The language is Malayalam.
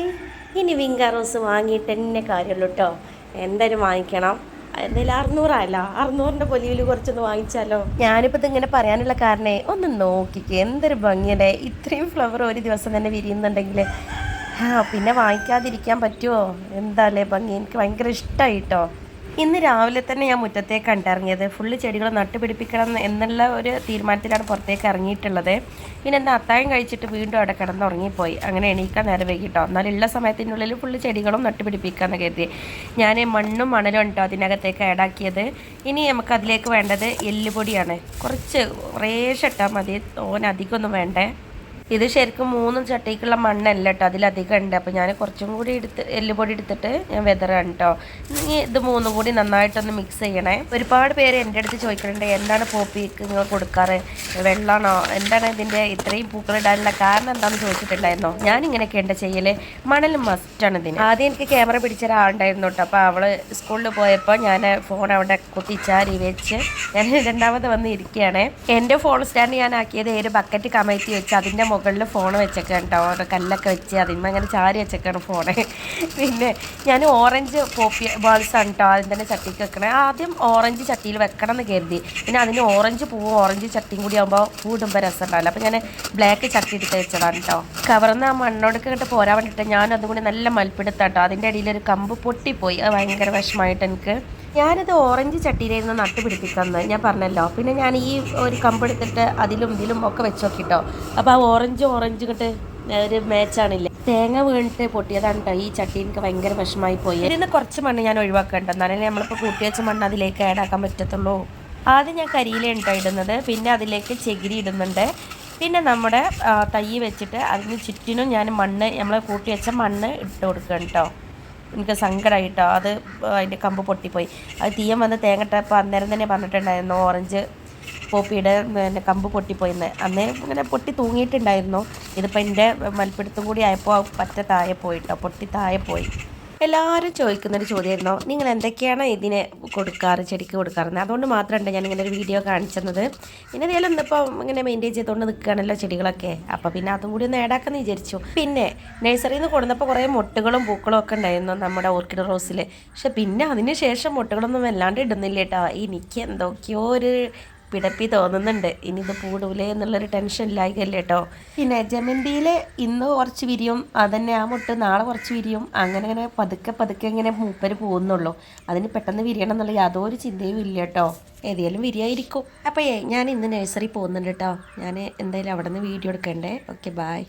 ഹായ്. ഇനി വിങ്ക റോസ് വാങ്ങിയിട്ട് തന്നെ കാര്യമുള്ളൂ കേട്ടോ. എന്തായാലും വാങ്ങിക്കണം. എന്തായാലും 600 600-ൻ്റെ പൊലിവിൽ കുറച്ചൊന്ന് വാങ്ങിച്ചാലോ. ഞാനിപ്പോൾ ഇതിങ്ങനെ പറയാനുള്ള കാരണേ ഒന്ന് നോക്കിക്കേ, എന്തൊരു ഭംഗിയല്ലേ. ഇത്രയും ഫ്ലവർ ഒരു ദിവസം തന്നെ വിരിയുന്നുണ്ടെങ്കിൽ പിന്നെ വാങ്ങിക്കാതിരിക്കാൻ പറ്റുമോ? എന്താല്ലേ ഭംഗി, എനിക്ക് ഭയങ്കര ഇഷ്ടമായി കേട്ടോ. ഇന്ന് രാവിലെ തന്നെ ഞാൻ മുറ്റത്തേക്ക് കണ്ടിറങ്ങിയത്. ഫുള്ള് ചെടികൾ നട്ടുപിടിപ്പിക്കണം എന്നുള്ള ഒരു തീരുമാനത്തിലാണ് പുറത്തേക്ക് ഇറങ്ങിയിട്ടുള്ളത്. പിന്നെ എന്താ അത്താഴം കഴിച്ചിട്ട് വീണ്ടും അവിടെ കിടന്നുറങ്ങിപ്പോയി. അങ്ങനെ എണീക്കാൻ നേരം വൈകിട്ടോ. എന്നാലും ഉള്ള സമയത്തിനുള്ളിൽ ഫുള്ള് ചെടികളും നട്ടുപിടിപ്പിക്കാമെന്ന് കരുതി ഞാൻ മണ്ണും മണലും ഉണ്ടോ അതിനകത്തേക്ക് ആഡാക്കിയത്. ഇനി നമുക്ക് അതിലേക്ക് വേണ്ടത് എല്ലുപൊടിയാണ്. കുറച്ച് റേഷട്ടാൽ മതി, അധികമൊന്നും വേണ്ടേ. ഇത് ശരിക്കും 3 ചട്ടിക്കുള്ള മണ്ണല്ല കേട്ടോ, അതിലധികം ഉണ്ട്. അപ്പോൾ ഞാൻ കുറച്ചും കൂടി എല്ലുപൊടി എടുത്തിട്ട് ഞാൻ വെതറാണ് കേട്ടോ. ഇനി ഇത് 3 കൂടി നന്നായിട്ടൊന്ന് മിക്സ് ചെയ്യണേ. ഒരുപാട് പേര് എൻ്റെ അടുത്ത് ചോദിക്കുന്നുണ്ട്, എന്താണ് പോപ്പിക്ക് നിങ്ങൾ കൊടുക്കാറ്, വെള്ളമാണോ, എന്താണ് ഇതിൻ്റെ ഇത്രയും പൂക്കളിടാനുള്ള കാരണം എന്താണെന്ന് ചോദിച്ചിട്ടുണ്ടായിരുന്നോ. ഞാനിങ്ങനെയൊക്കെ ഉണ്ട് ചെയ്യൽ. മണൽ മസ്റ്റാണ് ഇതിന്. ആദ്യം എനിക്ക് ക്യാമറ പിടിച്ച ഒരാളുണ്ടായിരുന്നു കേട്ടോ. അപ്പോൾ അവൾ സ്കൂളിൽ പോയപ്പോൾ ഞാൻ ഫോൺ അവിടെ കുത്തിച്ചാരി വെച്ച് ഞാൻ രണ്ടാമത് വന്ന് ഇരിക്കുകയാണ്. എൻ്റെ ഫോൺ സ്റ്റാൻഡ് ഞാൻ ആക്കിയത് ഒരു ബക്കറ്റ് കമഴ്ത്തി വെച്ച് അതിൻ്റെ മുകളിൽ ഫോൺ വെച്ചേക്കാണ് കേട്ടോ. ഓരോ കല്ലൊക്കെ വെച്ച് അതിന്മേൽ അങ്ങനെ ചാരി വെച്ചേക്കാണ് ഫോണ്. പിന്നെ ഞാൻ ഓറഞ്ച് പോപ്പി ബോൾസാണ് കേട്ടോ അതിന് തന്നെ ചട്ടിക്ക് വെക്കണേ. ആദ്യം ഓറഞ്ച് ചട്ടിയിൽ വെക്കണം എന്ന് കരുതി. പിന്നെ അതിന് ഓറഞ്ച് പൂവും ഓറഞ്ച് ചട്ടിയും കൂടി ആകുമ്പോൾ പൂടുമ്പോൾ രസം ഉണ്ടാവില്ല. അപ്പോൾ ഞാൻ ബ്ലാക്ക് ചട്ടി എടുത്ത് വെച്ചതാണ് കേട്ടോ. കവർന്ന് ആ മണ്ണോടൊക്കെ ഇങ്ങോട്ട് പോരാൻ വേണ്ടിയിട്ട് ഞാൻ അതുകൂടി നല്ല മൽപ്പിടുത്താം കേട്ടോ. അതിൻ്റെ ഇടയിലൊരു കമ്പ് പൊട്ടിപ്പോയി. അത് ഭയങ്കര വിഷമമായിട്ട് എനിക്ക്. ഞാനിത് ഓറഞ്ച് ചട്ടിയിലായിരുന്നു നട്ടുപിടിപ്പിക്കുന്നത് ഞാൻ പറഞ്ഞല്ലോ. പിന്നെ ഞാൻ ഈ ഒരു കമ്പെടുത്തിട്ട് അതിലും ഇതിലും ഒക്കെ വെച്ച് നോക്കിട്ടോ. അപ്പോൾ ആ ഓറഞ്ച് ഇങ്ങോട്ട് ഒരു മാച്ചാണില്ല. തേങ്ങ വീണിട്ട് പൊട്ടിയതാണ് കേട്ടോ ഈ ചട്ടി. എനിക്ക് ഭയങ്കര വിഷമമായി പോയി. ഇതിന് കുറച്ച് മണ്ണ് ഞാൻ ഒഴിവാക്കേണ്ട, എന്നാലേ നമ്മളിപ്പോൾ കൂട്ടി വെച്ച മണ്ണ് അതിലേക്ക് ആഡാക്കാൻ പറ്റത്തുള്ളൂ. ആദ്യം ഞാൻ കരിയിലാണ് കേട്ടോ ഇടുന്നത്. പിന്നെ അതിലേക്ക് ചകിരി ഇടുന്നുണ്ട്. പിന്നെ നമ്മുടെ തൈ വെച്ചിട്ട് അതിന് ചുറ്റിനും ഞാൻ മണ്ണ് നമ്മൾ കൂട്ടി വെച്ച മണ്ണ് ഇട്ട് കൊടുക്കണം കേട്ടോ. എനിക്ക് സങ്കടമായിട്ടോ, അത് അതിൻ്റെ കമ്പ് പൊട്ടിപ്പോയി. അത് തീയം വന്ന് തേങ്ങട്ടപ്പോൾ അന്നേരം തന്നെ പറഞ്ഞിട്ടുണ്ടായിരുന്നു ഓറഞ്ച് പോപ്പിയുടെ കമ്പ് പൊട്ടിപ്പോയിന്ന്. അന്നേ ഇങ്ങനെ പൊട്ടി തൂങ്ങിയിട്ടുണ്ടായിരുന്നു. ഇതിപ്പോൾ എൻ്റെ മൽപ്പിടുത്തും കൂടി ആയപ്പോൾ പറ്റ താഴെ പോയിട്ടോ, പൊട്ടി താഴെ പോയി. എല്ലാവരും ചോദിക്കുന്നൊരു ചോദ്യമായിരുന്നു, നിങ്ങൾ എന്തൊക്കെയാണ് ഇതിന് കൊടുക്കാറ്, ചെടിക്ക് കൊടുക്കാറുണ്ട്. അതുകൊണ്ട് മാത്രമുണ്ട് ഞാൻ ഇങ്ങനെ ഒരു വീഡിയോ കാണിച്ചത്. പിന്നെ ഇതിലും ഇന്നിപ്പോൾ ഇങ്ങനെ മെയിൻറ്റെയിൻ ചെയ്തുകൊണ്ട് നിൽക്കുകയാണല്ലോ ചെടികളൊക്കെ. അപ്പോൾ പിന്നെ അതും കൂടി ഒന്ന് ഏടാക്കാമെന്ന് വിചാരിച്ചു. പിന്നെ നഴ്സറിയിൽ നിന്ന് കൊടുന്നപ്പോൾ കുറേ മുട്ടുകളും പൂക്കളും ഒക്കെ ഉണ്ടായിരുന്നു നമ്മുടെ ഓർക്കിഡ് റോസിൽ. പക്ഷെ പിന്നെ അതിന് ശേഷം മുട്ടുകളൊന്നും വല്ലാണ്ട് ഇടുന്നില്ല കേട്ടോ. എനിക്ക് എന്തൊക്കെയോ ഒരു പിടപ്പി തോന്നുന്നുണ്ട്. ഇനി ഇത് പൂടൂലേ എന്നുള്ളൊരു ടെൻഷൻ ഇല്ലായിക്കല്ലേ കേട്ടോ. പിന്നെ ജമന്തിയിൽ ഇന്ന് കുറച്ച് വിരിയും, അതന്നെ ആ മുട്ട് നാളെ കുറച്ച് വിരിയും. അങ്ങനെ പതുക്കെ ഇങ്ങനെ മൂപ്പര് പോകുന്നുള്ളൂ. അതിന് പെട്ടെന്ന് വിരിയണം എന്നുള്ള യാതൊരു ചിന്തയും ഇല്ല കേട്ടോ. ഏതായാലും വിരിയായിരിക്കും. അപ്പോൾ ഞാൻ ഇന്ന് നഴ്സറി പോകുന്നുണ്ട് കേട്ടോ. ഞാൻ എന്തായാലും അവിടെ നിന്ന് വീഡിയോ എടുക്കണ്ടേ. Okay, bye.